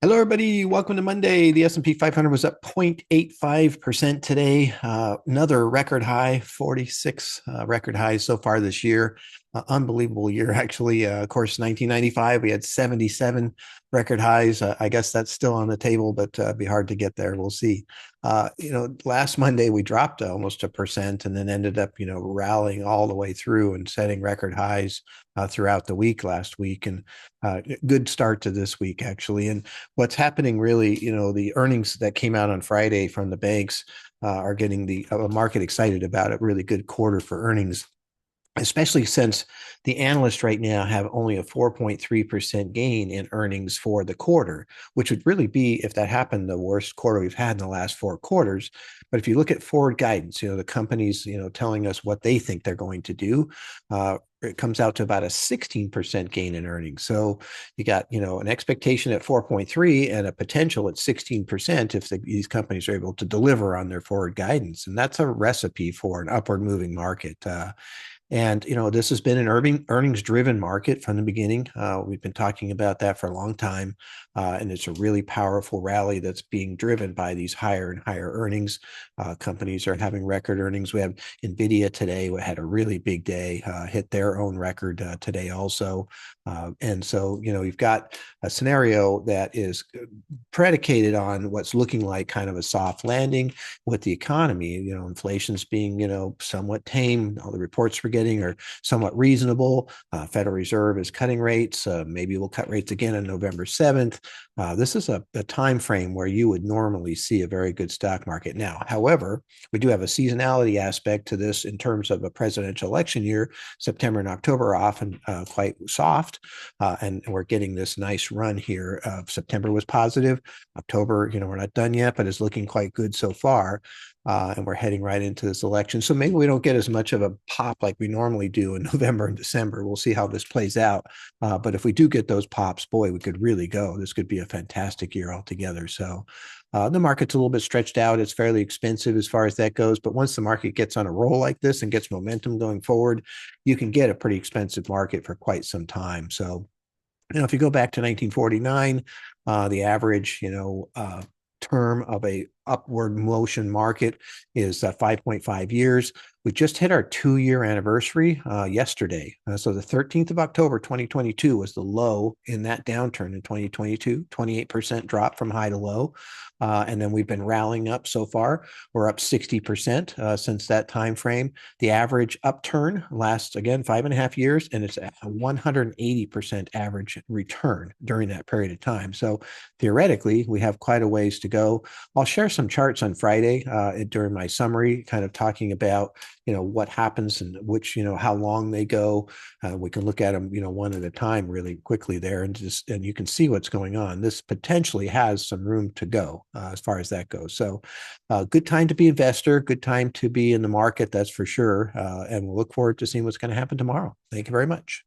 Hello, everybody. Welcome to Monday. The S&P 500 was up 0.85% today. Another record high, 46 record highs so far this year. Unbelievable year, actually. Of course, 1995, we had 77 record highs. I guess that's still on the table, but be hard to get there. We'll see. Last Monday we dropped almost 1% and then ended up, rallying all the way through and setting record highs throughout the week last week. And good start to this week, actually. And what's happening really, the earnings that came out on Friday from the banks are getting the market excited about it. Really good quarter for earnings, especially since the analysts right now have only a 4.3% gain in earnings for the quarter, which would really be, if that happened, the worst quarter we've had in the last 4 quarters. But if you look at forward guidance, the companies, telling us what they think they're going to do, it comes out to about a 16% gain in earnings. So you got, an expectation at 4.3 and a potential at 16% if these companies are able to deliver on their forward guidance. And that's a recipe for an upward moving market. And this has been an earnings-driven market from the beginning. We've been talking about that for a long time, and it's a really powerful rally that's being driven by these higher and higher earnings. Companies are having record earnings. We have NVIDIA today. We had a really big day, hit their own record today also. And so, you've got a scenario that is predicated on what's looking like kind of a soft landing with the economy. Inflation's being, somewhat tame. All the reports we're getting are somewhat reasonable. Federal Reserve is cutting rates. Maybe we'll cut rates again on November 7th. This is a time frame where you would normally see a very good stock market. Now, however, we do have a seasonality aspect to this in terms of a presidential election year. September and October are often quite soft, and we're getting this nice run here. September was positive. October, we're not done yet, but it's looking quite good so far. And we're heading right into this election. So maybe we don't get as much of a pop like we normally do in November and December. We'll see how this plays out. But if we do get those pops, boy, we could really go. This could be a fantastic year altogether. So the market's a little bit stretched out. It's fairly expensive as far as that goes. But once the market gets on a roll like this and gets momentum going forward, you can get a pretty expensive market for quite some time. So, if you go back to 1949, the average, term of a upward motion market is 5.5 years. We just hit our 2-year anniversary yesterday. So the 13th of October, 2022 was the low in that downturn in 2022, 28% drop from high to low. And then we've been rallying up so far. We're up 60% since that time frame. The average upturn lasts, again, 5.5 years, and it's a 180% average return during that period of time. So theoretically, we have quite a ways to go. I'll share some charts on Friday during my summary, kind of talking about, what happens and which, how long they go. We can look at them, one at a time really quickly there, and you can see what's going on. This potentially has some room to go as far as that goes. So good time to be investor, good time to be in the market, that's for sure. And we'll look forward to seeing what's going to happen tomorrow. Thank you very much.